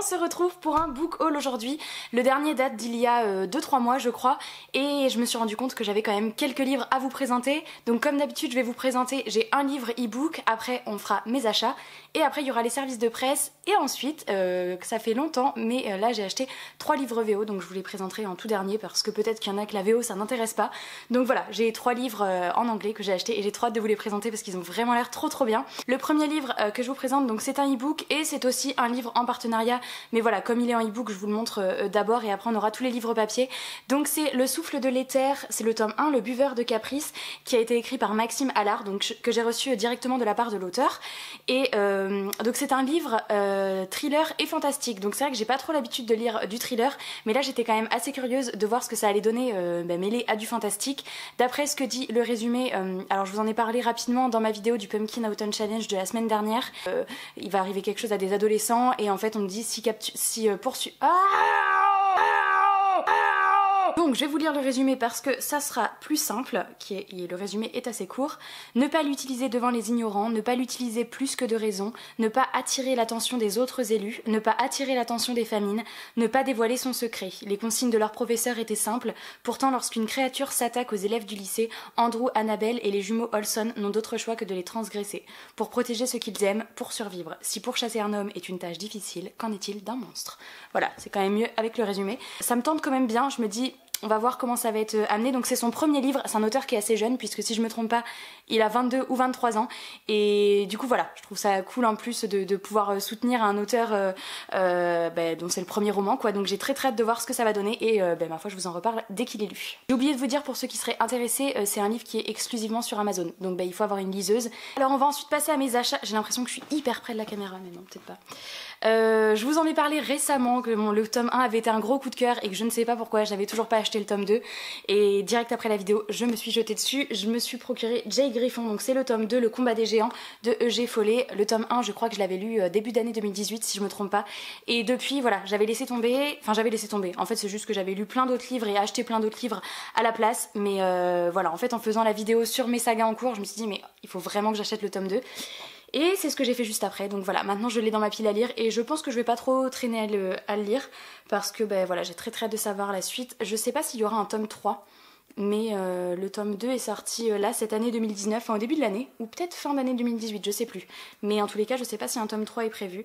On se retrouve pour un book haul aujourd'hui. Le dernier date d'il y a 2-3 mois je crois, et je me suis rendu compte que j'avais quand même quelques livres à vous présenter. Donc comme d'habitude je vais vous présenter, j'ai un livre e-book, après on fera mes achats, et après il y aura les services de presse, et ensuite, ça fait longtemps, mais là j'ai acheté 3 livres VO, donc je vous les présenterai en tout dernier parce que peut-être qu'il y en a que la VO ça n'intéresse pas. Donc voilà, j'ai 3 livres en anglais que j'ai acheté et j'ai trop hâte de vous les présenter parce qu'ils ont vraiment l'air trop bien. Le premier livre que je vous présente, donc c'est un e-book et c'est aussi un livre en partenariat, mais voilà, comme il est en e-book je vous le montre d'abord et après on aura tous les livres papier. Donc c'est Le souffle de l'éther, c'est le tome 1, Le buveur de caprice, qui a été écrit par Maxime Allard, donc que j'ai reçu directement de la part de l'auteur. Et donc c'est un livre thriller et fantastique, donc c'est vrai que j'ai pas trop l'habitude de lire du thriller, mais là j'étais quand même assez curieuse de voir ce que ça allait donner mêlé à du fantastique. D'après ce que dit le résumé, alors je vous en ai parlé rapidement dans ma vidéo du Pumpkin Autumn Challenge de la semaine dernière, il va arriver quelque chose à des adolescents et en fait on me dit Donc je vais vous lire le résumé parce que ça sera plus simple, le résumé est assez court. Ne pas l'utiliser devant les ignorants, ne pas l'utiliser plus que de raison, ne pas attirer l'attention des autres élus, ne pas attirer l'attention des famines, ne pas dévoiler son secret. Les consignes de leur professeur étaient simples, pourtant lorsqu'une créature s'attaque aux élèves du lycée, Andrew, Annabelle et les jumeaux Olson n'ont d'autre choix que de les transgresser. Pour protéger ce qu'ils aiment, pour survivre. Si pourchasser un homme est une tâche difficile, qu'en est-il d'un monstre? Voilà, c'est quand même mieux avec le résumé. Ça me tente quand même bien, je me dis... On va voir comment ça va être amené. Donc c'est son premier livre, c'est un auteur qui est assez jeune puisque si je me trompe pas, il a 22 ou 23 ans. Et du coup voilà, je trouve ça cool en plus de pouvoir soutenir un auteur dont c'est le premier roman quoi. Donc j'ai très hâte de voir ce que ça va donner et ma foi je vous en reparle dès qu'il est lu. J'ai oublié de vous dire pour ceux qui seraient intéressés, c'est un livre qui est exclusivement sur Amazon. Donc il faut avoir une liseuse. Alors on va ensuite passer à mes achats. J'ai l'impression que je suis hyper près de la caméra mais non peut-être pas. Je vous en ai parlé récemment que le tome 1 avait été un gros coup de cœur et que je ne sais pas pourquoi j'avais toujours pas acheté le tome 2 et direct après la vidéo je me suis jetée dessus, je me suis procuré Jay Griffon, donc c'est le tome 2, Le combat des géants de E.G. Follet. Le tome 1 je crois que je l'avais lu début d'année 2018 si je me trompe pas, et depuis voilà j'avais laissé tomber, en fait c'est juste que j'avais lu plein d'autres livres et acheté plein d'autres livres à la place, mais voilà en fait en faisant la vidéo sur mes sagas en cours je me suis dit mais il faut vraiment que j'achète le tome 2. Et c'est ce que j'ai fait juste après, donc voilà, maintenant je l'ai dans ma pile à lire et je pense que je vais pas trop traîner à le lire parce que voilà, j'ai très hâte de savoir la suite. Je sais pas s'il y aura un tome 3, mais le tome 2 est sorti là cette année 2019, enfin au début de l'année, ou peut-être fin d'année 2018, je sais plus. Mais en tous les cas, je sais pas si un tome 3 est prévu.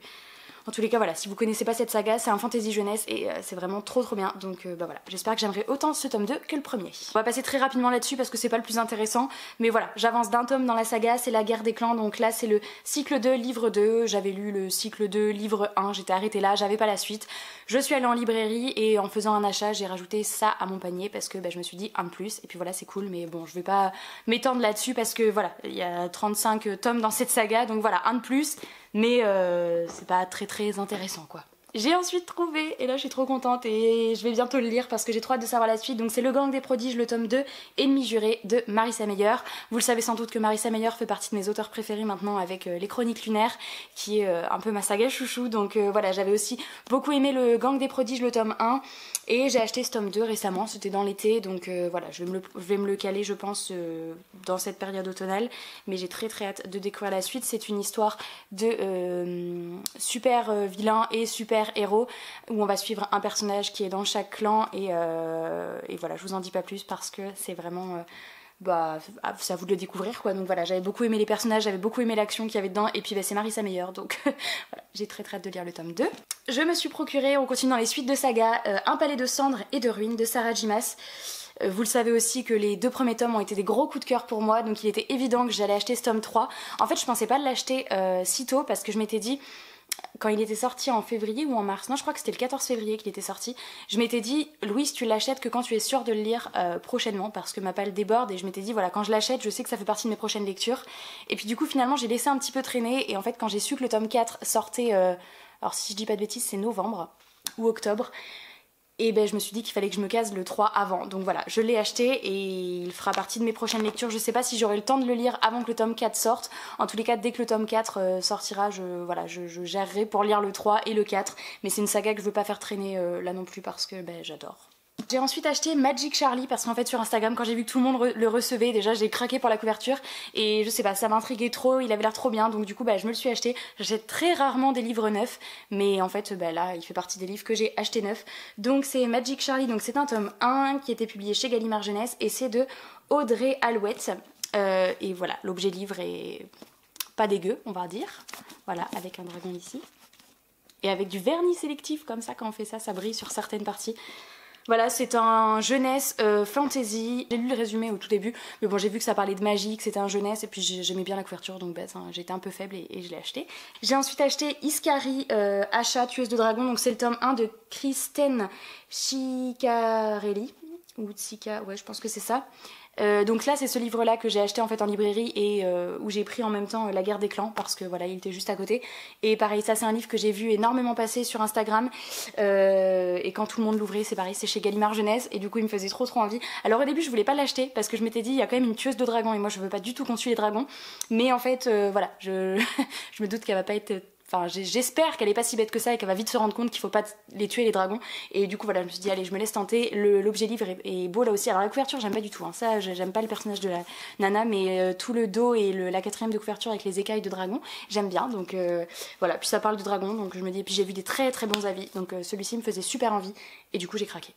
En tous les cas voilà, si vous connaissez pas cette saga, c'est un fantasy jeunesse et c'est vraiment trop bien, donc voilà, j'espère que j'aimerai autant ce tome 2 que le premier. On va passer très rapidement là-dessus parce que c'est pas le plus intéressant, mais voilà, j'avance d'un tome dans la saga, c'est la guerre des clans, donc là c'est le cycle 2, livre 2, j'avais lu le cycle 2, livre 1, j'étais arrêtée là, j'avais pas la suite. Je suis allée en librairie et en faisant un achat, j'ai rajouté ça à mon panier parce que je me suis dit un de plus, et puis voilà c'est cool, mais bon je vais pas m'étendre là-dessus parce que voilà, il y a 35 tomes dans cette saga, donc voilà, un de plus, mais c'est pas très intéressant quoi. J'ai ensuite trouvé, et là je suis trop contente et je vais bientôt le lire parce que j'ai trop hâte de savoir la suite, donc c'est Le gang des prodiges, le tome 2, Ennemi juré de Marissa Meyer. Vous le savez sans doute que Marissa Meyer fait partie de mes auteurs préférés maintenant avec Les Chroniques lunaires, qui est un peu ma saga chouchou, donc voilà, j'avais aussi beaucoup aimé Le gang des prodiges, le tome 1, et j'ai acheté ce tome 2 récemment, c'était dans l'été, donc voilà, je vais me le caler je pense dans cette période automnale, mais j'ai très hâte de découvrir la suite. C'est une histoire de super vilain et super héros où on va suivre un personnage qui est dans chaque clan et voilà, je vous en dis pas plus parce que c'est vraiment c'est à vous de le découvrir quoi. Donc voilà, j'avais beaucoup aimé les personnages, j'avais beaucoup aimé l'action qu'il y avait dedans, et puis c'est Marissa Meyer, donc voilà, j'ai très hâte de lire le tome 2. Je me suis procuré, on continue dans les suites de saga, Un palais de cendres et de ruines de Sarah J. Maas. Vous le savez aussi que les 2 premiers tomes ont été des gros coups de cœur pour moi, donc il était évident que j'allais acheter ce tome 3. En fait je pensais pas l'acheter si tôt parce que je m'étais dit, quand il était sorti en février ou en mars, non je crois que c'était le 14 février qu'il était sorti, je m'étais dit Louise tu l'achètes que quand tu es sûre de le lire prochainement parce que ma palle déborde, et je m'étais dit voilà, quand je l'achète je sais que ça fait partie de mes prochaines lectures, et puis du coup finalement j'ai laissé un petit peu traîner, et en fait quand j'ai su que le tome 4 sortait, alors si je dis pas de bêtises c'est novembre ou octobre, et je me suis dit qu'il fallait que je me case le 3 avant, donc voilà, je l'ai acheté et il fera partie de mes prochaines lectures. Je sais pas si j'aurai le temps de le lire avant que le tome 4 sorte, en tous les cas dès que le tome 4 sortira, je gérerai pour lire le 3 et le 4, mais c'est une saga que je veux pas faire traîner là non plus parce que j'adore. J'ai ensuite acheté Magic Charlie parce qu'en fait sur Instagram quand j'ai vu que tout le monde le recevait, déjà j'ai craqué pour la couverture et je sais pas, ça m'intriguait trop, il avait l'air trop bien donc du coup bah je me le suis acheté. J'achète très rarement des livres neufs mais en fait bah là il fait partie des livres que j'ai acheté neufs. Donc c'est Magic Charlie, donc c'est un tome 1 qui était publié chez Gallimard Jeunesse et c'est de Audrey Alouette. Et voilà, l'objet livre est pas dégueu on va dire, voilà avec un dragon ici. Et avec du vernis sélectif comme ça quand on fait ça, ça brille sur certaines parties. Voilà, c'est un jeunesse fantasy. J'ai lu le résumé au tout début, mais bon, j'ai vu que ça parlait de magie, que c'était un jeunesse, et puis j'aimais bien la couverture, donc bah, j'étais un peu faible et je l'ai acheté. J'ai ensuite acheté Iskari, Achat, tueuse de dragons, donc c'est le tome 1 de Kristen Ciccarelli, ou Tsika, ouais, je pense que c'est ça. Donc là c'est ce livre là que j'ai acheté en fait en librairie et où j'ai pris en même temps La Guerre des Clans parce que voilà il était juste à côté et pareil ça c'est un livre que j'ai vu énormément passer sur Instagram et quand tout le monde l'ouvrait c'est pareil, c'est chez Gallimard Jeunesse et du coup il me faisait trop envie. Alors au début je voulais pas l'acheter parce que je m'étais dit il y a quand même une tueuse de dragons et moi je veux pas du tout qu'on tue les dragons, mais en fait voilà je me doute qu'elle va pas être... Enfin, j'espère qu'elle est pas si bête que ça et qu'elle va vite se rendre compte qu'il faut pas les tuer les dragons. Et du coup voilà, je me suis dit allez, je me laisse tenter. L'objet livre est beau là aussi. Alors la couverture, j'aime pas du tout. Hein. Ça, j'aime pas le personnage de la nana, mais tout le dos et la quatrième de couverture avec les écailles de dragon, j'aime bien. Donc voilà. Puis ça parle de dragon, donc je me dis. Et puis j'ai vu des très bons avis. Donc celui-ci me faisait super envie. Et du coup j'ai craqué.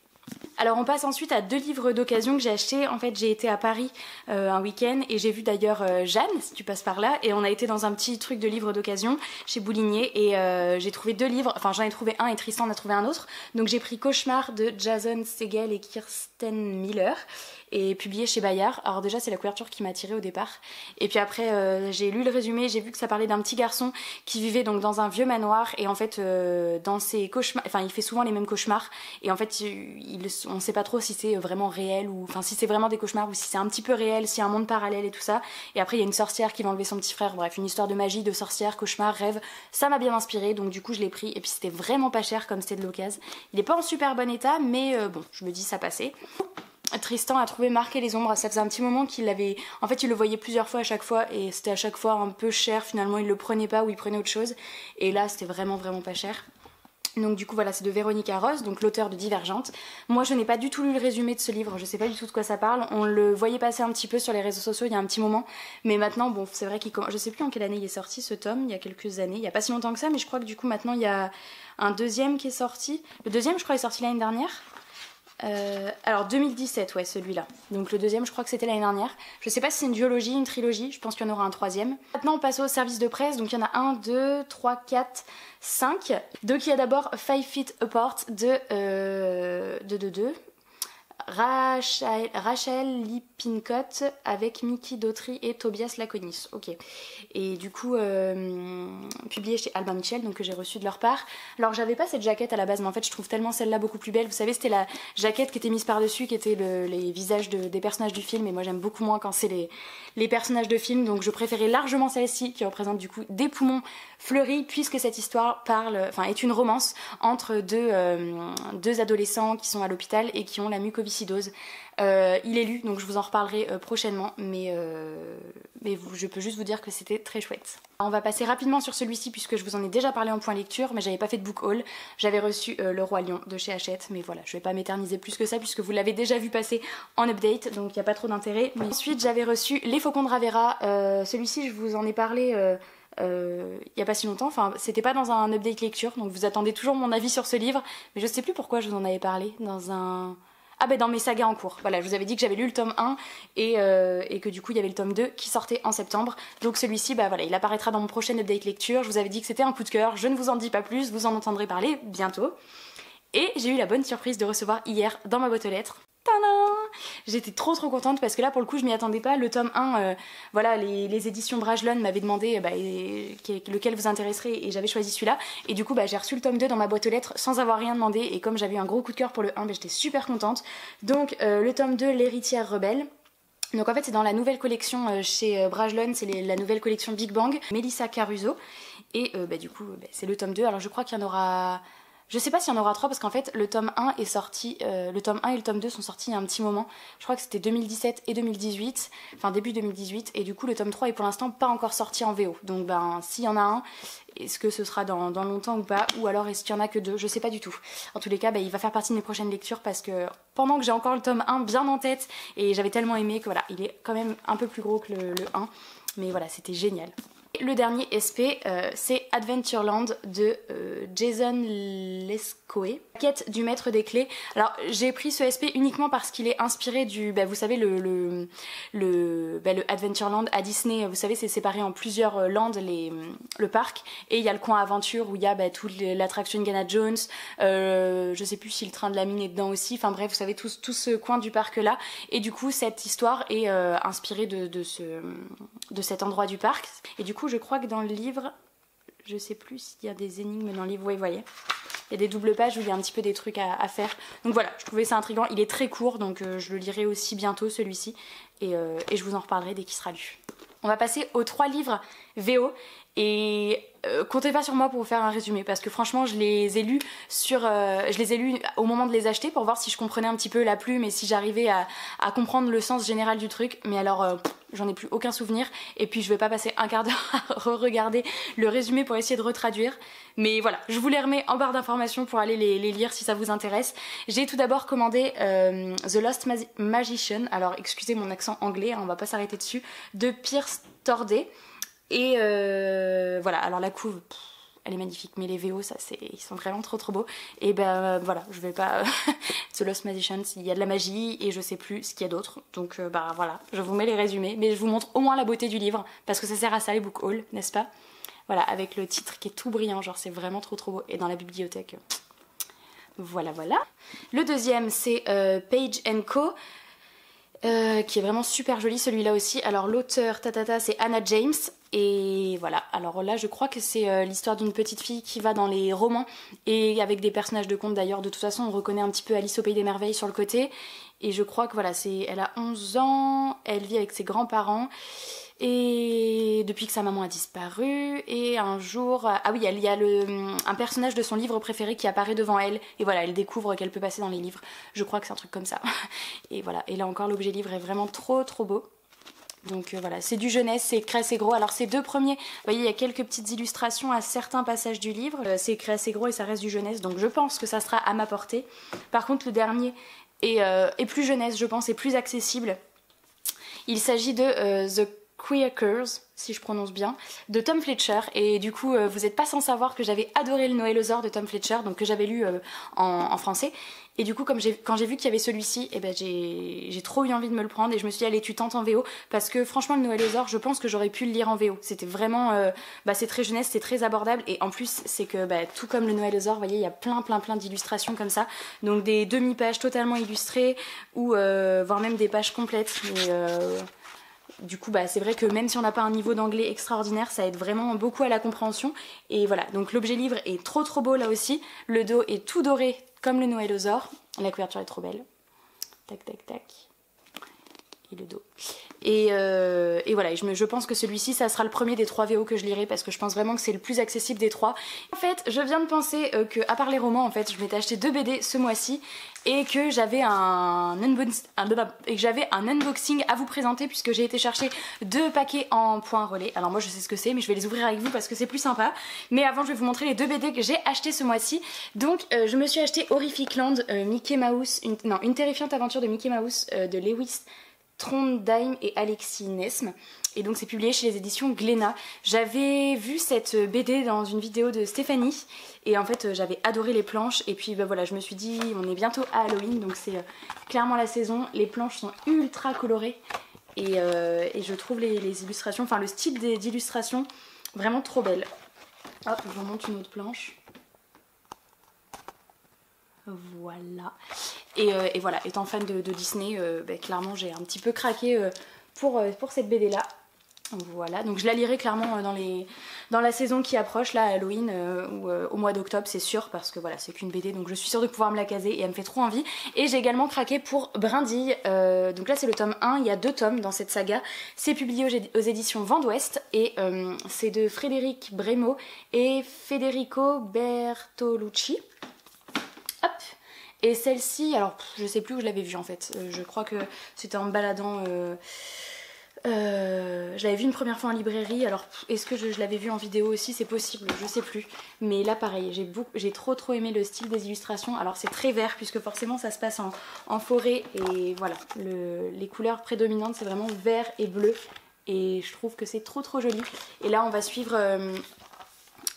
Alors on passe ensuite à 2 livres d'occasion que j'ai achetés. En fait j'ai été à Paris un week-end et j'ai vu d'ailleurs Jeanne, si tu passes par là, et on a été dans un petit truc de livres d'occasion chez Boulinier et j'ai trouvé 2 livres, enfin j'en ai trouvé un et Tristan en a trouvé un autre. Donc j'ai pris Cauchemar de Jason Segel et Kirsten Miller et publié chez Bayard. Alors déjà c'est la couverture qui m'a attirée au départ et puis après j'ai lu le résumé, j'ai vu que ça parlait d'un petit garçon qui vivait donc dans un vieux manoir et en fait dans ses cauchemars, enfin il fait souvent les mêmes cauchemars et en fait on sait pas trop si c'est vraiment réel ou enfin si c'est vraiment des cauchemars ou si c'est un petit peu réel, s'il y a un monde parallèle et tout ça. Et après il y a une sorcière qui va enlever son petit frère, bref une histoire de magie, de sorcière, cauchemar, rêve. Ça m'a bien inspiré donc du coup je l'ai pris et puis c'était vraiment pas cher comme c'était de l'occasion. Il est pas en super bon état mais bon je me dis ça passait. Tristan a trouvé Marquer les ombres, ça faisait un petit moment qu'il l'avait... En fait il le voyait plusieurs fois à chaque fois et c'était à chaque fois un peu cher, finalement il le prenait pas ou il prenait autre chose et là c'était vraiment pas cher. Donc du coup voilà c'est de Véronica Ross, donc l'auteure de Divergente. Moi je n'ai pas du tout lu le résumé de ce livre, je sais pas du tout de quoi ça parle. On le voyait passer un petit peu sur les réseaux sociaux il y a un petit moment, mais maintenant bon c'est vrai qu'il je sais plus en quelle année il est sorti ce tome, il y a quelques années, il y a pas si longtemps que ça, mais je crois que du coup maintenant il y a un deuxième qui est sorti. Le deuxième je crois est sorti l'année dernière. Alors 2017 ouais celui-là, donc le deuxième je crois que c'était l'année dernière. Je sais pas si c'est une duologie, une trilogie, je pense qu'il y en aura un troisième. Maintenant on passe au service de presse, donc il y en a 1, 2, 3, 4, 5. Donc il y a d'abord 5 Feet Apart de Rachel Lippincott avec Mickey Dautry et Tobias Laconis. Ok. Et du coup, publié chez Albin Michel, donc que j'ai reçu de leur part. Alors j'avais pas cette jaquette à la base, mais en fait je trouve tellement celle-là beaucoup plus belle. Vous savez, c'était la jaquette qui était mise par-dessus, qui était les visages des personnages du film. Et moi j'aime beaucoup moins quand c'est les personnages de film. Donc je préférais largement celle-ci, qui représente du coup des poumons fleuris, puisque cette histoire est une romance entre deux adolescents qui sont à l'hôpital et qui ont la mucoviscidose. Il est lu, donc je vous en reparlerai prochainement, mais je peux juste vous dire que c'était très chouette. On va passer rapidement sur celui-ci puisque je vous en ai déjà parlé en point lecture, mais j'avais pas fait de book haul. J'avais reçu Le Roi Lion de chez Hachette, mais voilà, je vais pas m'éterniser plus que ça puisque vous l'avez déjà vu passer en update, donc il n'y a pas trop d'intérêt. Mais ensuite j'avais reçu Les Faucons de Ravera, celui-ci je vous en ai parlé il y a pas si longtemps, enfin c'était pas dans un update lecture, donc vous attendez toujours mon avis sur ce livre, mais je sais plus pourquoi je vous en avais parlé dans un... Ah ben dans mes sagas en cours, voilà, je vous avais dit que j'avais lu le tome 1 et que du coup il y avait le tome 2 qui sortait en septembre. Donc celui-ci, bah voilà, il apparaîtra dans mon prochain update lecture. Je vous avais dit que c'était un coup de cœur, je ne vous en dis pas plus, vous en entendrez parler bientôt. Et j'ai eu la bonne surprise de recevoir hier dans ma boîte aux lettres. Tadam! J'étais trop contente parce que là pour le coup je m'y attendais pas. Le tome 1, voilà, les éditions Brajlon m'avaient demandé lequel vous intéresserait et j'avais choisi celui-là. Et du coup j'ai reçu le tome 2 dans ma boîte aux lettres sans avoir rien demandé et comme j'avais eu un gros coup de cœur pour le 1, j'étais super contente. Donc le tome 2, L'héritière rebelle. Donc en fait c'est dans la nouvelle collection chez Brajlon, c'est la nouvelle collection Big Bang, Mélissa Caruso. Et du coup c'est le tome 2, alors je crois qu'il y en aura... Je sais pas s'il y en aura 3 parce qu'en fait le tome 1 est sorti, le tome 1 et le tome 2 sont sortis il y a un petit moment. Je crois que c'était 2017 et 2018, enfin début 2018, et du coup le tome 3 est pour l'instant pas encore sorti en VO. Donc ben s'il y en a un, est-ce que ce sera dans longtemps ou pas, ou alors est-ce qu'il y en a que 2, je sais pas du tout. En tous les cas, ben, il va faire partie de mes prochaines lectures parce que pendant que j'ai encore le tome 1 bien en tête, et j'avais tellement aimé que voilà, il est quand même un peu plus gros que le 1, mais voilà, c'était génial. Le dernier SP, c'est Adventureland de Jason Leskoe, quête du maître des clés. Alors j'ai pris ce SP uniquement parce qu'il est inspiré du, vous savez le Adventureland à Disney, vous savez c'est séparé en plusieurs lands le parc, et il y a le coin aventure où il y a toute l'attraction Indiana Jones, je sais plus si le train de la mine est dedans aussi, enfin bref vous savez tout ce coin du parc là, et du coup cette histoire est inspirée de cet endroit du parc, et du coup je crois que dans le livre, je sais plus s'il y a des énigmes dans le livre, vous voyez, il y a des doubles pages où il y a un petit peu des trucs à faire. Donc voilà, je trouvais ça intriguant, il est très court, donc je le lirai aussi bientôt celui-ci, et je vous en reparlerai dès qu'il sera lu. On va passer aux 3 livres VO, et comptez pas sur moi pour vous faire un résumé parce que franchement je les ai lus au moment de les acheter pour voir si je comprenais un petit peu la plume et si j'arrivais à comprendre le sens général du truc, mais alors j'en ai plus aucun souvenir, et puis je vais pas passer un quart d'heure à re-regarder le résumé pour essayer de retraduire, mais voilà, je vous les remets en barre d'informations pour aller les lire si ça vous intéresse. J'ai tout d'abord commandé The Lost Magician, alors excusez mon accent anglais, hein, on va pas s'arrêter dessus, de Pierce Torday. Et voilà, alors la couve, elle est magnifique, mais les VO, ils sont vraiment trop beaux. Et ben voilà, je vais pas... The Lost Magician, il y a de la magie et je sais plus ce qu'il y a d'autre. Donc voilà, je vous mets les résumés, mais je vous montre au moins la beauté du livre, parce que ça sert à ça les book hauls, n'est-ce pas? Voilà, avec le titre qui est tout brillant, genre c'est vraiment trop beau. Et dans la bibliothèque, voilà. Le deuxième, c'est Page & Co., qui est vraiment super joli celui-là aussi. Alors l'auteur c'est Anna James, et voilà, alors là je crois que c'est l'histoire d'une petite fille qui va dans les romans, et avec des personnages de contes d'ailleurs. De toute façon on reconnaît un petit peu Alice au Pays des Merveilles sur le côté, et je crois que voilà, elle a 11 ans, elle vit avec ses grands-parents, et depuis que sa maman a disparu, et un jour, ah oui, il y a un personnage de son livre préféré qui apparaît devant elle, et voilà, elle découvre qu'elle peut passer dans les livres. Je crois que c'est un truc comme ça. Et voilà, et là encore l'objet livre est vraiment trop beau. Donc voilà, c'est du jeunesse, c'est écrit assez gros. Alors ces 2 premiers, vous voyez, il y a quelques petites illustrations à certains passages du livre. C'est écrit assez gros et ça reste du jeunesse, donc je pense que ça sera à ma portée. Par contre le dernier est plus jeunesse, je pense, et plus accessible. Il s'agit de The Quakers, si je prononce bien, de Tom Fletcher, et du coup vous n'êtes pas sans savoir que j'avais adoré le Noëlosaure de Tom Fletcher, donc que j'avais lu en français, et du coup quand j'ai vu qu'il y avait celui-ci, j'ai trop eu envie de me le prendre, et je me suis dit allez tu tentes en VO, parce que franchement le Noëlosaure je pense que j'aurais pu le lire en VO, c'était vraiment, c'est très jeunesse, c'est très abordable, et en plus c'est que tout comme le Noëlosaure, vous voyez il y a plein d'illustrations comme ça, donc des demi-pages totalement illustrées, ou voire même des pages complètes, mais du coup c'est vrai que même si on n'a pas un niveau d'anglais extraordinaire, ça aide vraiment beaucoup à la compréhension. Et voilà, donc l'objet livre est trop beau là aussi. Le dos est tout doré comme le Noëlosaure. La couverture est trop belle. Tac. Et le dos. Et voilà, je pense que celui-ci ça sera le premier des 3 VO que je lirai, parce que je pense vraiment que c'est le plus accessible des 3. En fait je viens de penser que à part les romans, en fait je m'étais acheté 2 BD ce mois-ci, et que j'avais un unboxing à vous présenter, puisque j'ai été chercher 2 paquets en point relais. Alors moi je sais ce que c'est, mais je vais les ouvrir avec vous parce que c'est plus sympa. Mais avant je vais vous montrer les 2 BD que j'ai acheté ce mois-ci. Donc je me suis acheté Horrific Land, Mickey Mouse, une terrifiante aventure de Mickey Mouse de Lewis Trondheim et Alexis Nesme, et donc c'est publié chez les éditions Glénat. J'avais vu cette BD dans une vidéo de Stéphanie, et en fait j'avais adoré les planches, et puis voilà, je me suis dit on est bientôt à Halloween, donc c'est clairement la saison. Les planches sont ultra colorées, et je trouve les illustrations, enfin le style d'illustration vraiment trop belle. Hop, je vous montre une autre planche. Voilà. Et voilà, étant fan de Disney, clairement j'ai un petit peu craqué pour cette BD là. Voilà, donc je la lirai clairement dans la saison qui approche, là, Halloween, ou au mois d'octobre, c'est sûr, parce que voilà, c'est qu'une BD, donc je suis sûre de pouvoir me la caser, et elle me fait trop envie. Et j'ai également craqué pour Brindille, donc là c'est le tome 1, il y a 2 tomes dans cette saga. C'est publié aux éditions Vent d'Ouest, et c'est de Frédéric Brémaud et Federico Bertolucci. Et celle-ci, alors je sais plus où je l'avais vue en fait, je crois que c'était en me baladant, je l'avais vue une première fois en librairie, alors est-ce que je l'avais vue en vidéo aussi, c'est possible, je sais plus. Mais là pareil, j'ai trop aimé le style des illustrations, alors c'est très vert puisque forcément ça se passe en forêt et voilà, les couleurs prédominantes c'est vraiment vert et bleu et je trouve que c'est trop joli. Et là on va suivre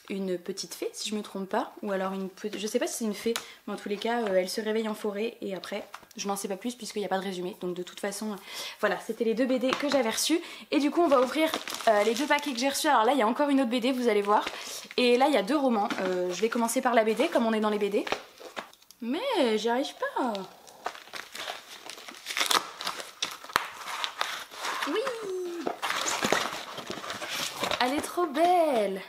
une petite fée si je me trompe pas, ou alors je sais pas si c'est une fée, mais en tous les cas elle se réveille en forêt et après je n'en sais pas plus puisqu'il n'y a pas de résumé, donc de toute façon voilà, c'était les deux BD que j'avais reçus. Et du coup on va ouvrir les deux paquets que j'ai reçus. Alors là il y a encore une autre BD, vous allez voir, et là il y a deux romans. Je vais commencer par la BD comme on est dans les BD, mais j'y arrive pas. Oui, elle est trop belle,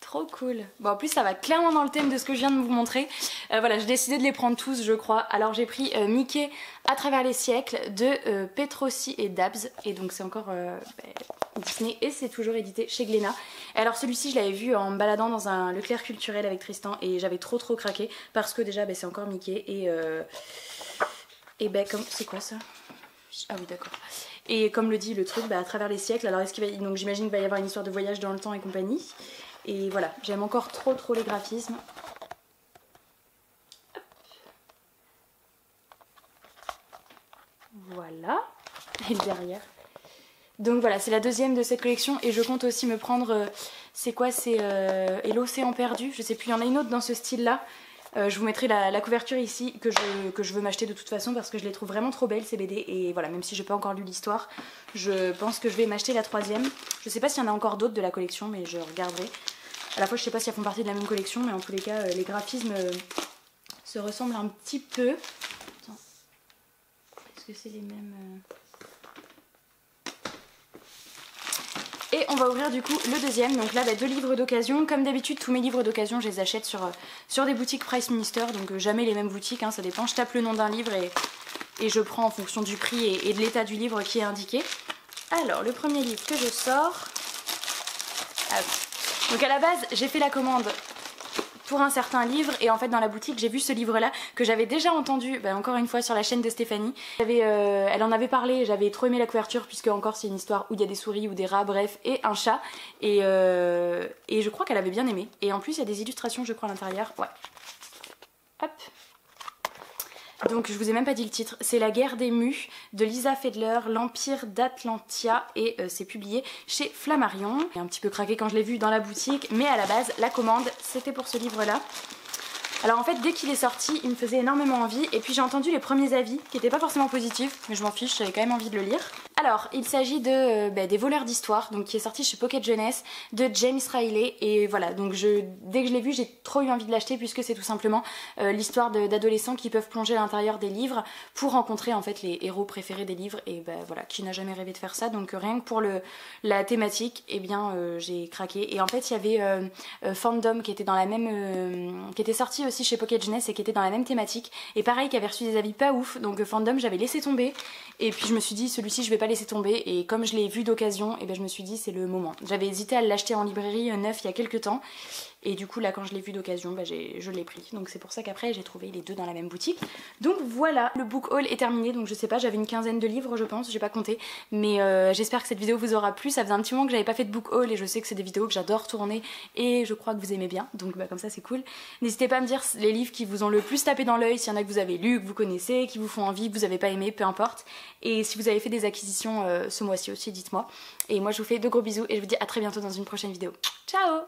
trop cool. Bon en plus ça va clairement dans le thème de ce que je viens de vous montrer. Voilà, j'ai décidé de les prendre tous je crois. Alors j'ai pris Mickey à travers les siècles de Petrossi et Dabbs. Et donc c'est encore Disney et c'est toujours édité chez Glénat. Alors celui-ci je l'avais vu en me baladant dans un Leclerc culturel avec Tristan et j'avais trop craqué. Parce que déjà c'est encore Mickey et comme... c'est quoi ça? Ah oui d'accord. Et comme le dit le truc, à travers les siècles. Alors donc j'imagine qu'il va y avoir une histoire de voyage dans le temps et compagnie. Et voilà, j'aime encore trop les graphismes. Hop. Voilà, et le derrière. Donc voilà, c'est la deuxième de cette collection et je compte aussi me prendre, c'est quoi, c'est Et l'océan perdu, je sais plus, il y en a une autre dans ce style-là. Je vous mettrai la couverture ici que je veux m'acheter de toute façon parce que je les trouve vraiment trop belles ces BD. Et voilà, même si j'ai pas encore lu l'histoire, je pense que je vais m'acheter la troisième. Je sais pas s'il y en a encore d'autres de la collection, mais je regarderai. À la fois je sais pas si elles font partie de la même collection, mais en tous les cas les graphismes se ressemblent un petit peu. Attends, est-ce que c'est les mêmes Et on va ouvrir du coup le deuxième. Donc là deux livres d'occasion. Comme d'habitude tous mes livres d'occasion je les achète sur des boutiques Price Minister. Donc jamais les mêmes boutiques, hein, ça dépend. Je tape le nom d'un livre et je prends en fonction du prix et de l'état du livre qui est indiqué. Alors le premier livre que je sors. Ah oui. Donc à la base j'ai fait la commande pour un certain livre et en fait dans la boutique j'ai vu ce livre là que j'avais déjà entendu encore une fois sur la chaîne de Stéphanie. Elle en avait parlé, j'avais trop aimé la couverture puisque encore c'est une histoire où il y a des souris ou des rats, bref, et un chat et je crois qu'elle avait bien aimé. Et en plus il y a des illustrations je crois à l'intérieur, ouais. Hop. Donc je vous ai même pas dit le titre, c'est La guerre des Mues de Lisa Fedler, l'Empire d'Atlantia et c'est publié chez Flammarion. J'ai un petit peu craqué quand je l'ai vu dans la boutique, mais à la base la commande c'était pour ce livre là. Alors en fait dès qu'il est sorti il me faisait énormément envie et puis j'ai entendu les premiers avis qui n'étaient pas forcément positifs mais je m'en fiche, j'avais quand même envie de le lire. Alors il s'agit de des voleurs d'histoire, donc qui est sorti chez Pocket Jeunesse de James Riley et voilà, donc dès que je l'ai vu j'ai trop eu envie de l'acheter puisque c'est tout simplement l'histoire d'adolescents qui peuvent plonger à l'intérieur des livres pour rencontrer en fait les héros préférés des livres et voilà, qui n'a jamais rêvé de faire ça, donc rien que pour la thématique j'ai craqué. Et en fait il y avait Fandom qui était dans la même qui était sorti aussi chez Pocket Jeunesse et qui était dans la même thématique et pareil qui avait reçu des avis pas ouf, donc Fandom j'avais laissé tomber et puis je me suis dit celui-ci je vais pas laisser tomber et comme je l'ai vu d'occasion et je me suis dit c'est le moment. J'avais hésité à l'acheter en librairie neuf il y a quelques temps et du coup là quand je l'ai vu d'occasion je l'ai pris, donc c'est pour ça qu'après j'ai trouvé les deux dans la même boutique. Donc voilà, le book haul est terminé, donc je sais pas, j'avais une quinzaine de livres je pense, j'ai pas compté, mais j'espère que cette vidéo vous aura plu. Ça faisait un petit moment que j'avais pas fait de book haul et je sais que c'est des vidéos que j'adore tourner et je crois que vous aimez bien, donc comme ça c'est cool. N'hésitez pas à me dire les livres qui vous ont le plus tapé dans l'œil, s'il y en a que vous avez lu, que vous connaissez, qui vous font envie, que vous avez pas aimé, peu importe. Et si vous avez fait des acquisitions ce mois-ci aussi, dites-moi. Et moi je vous fais de gros bisous et je vous dis à très bientôt dans une prochaine vidéo. Ciao!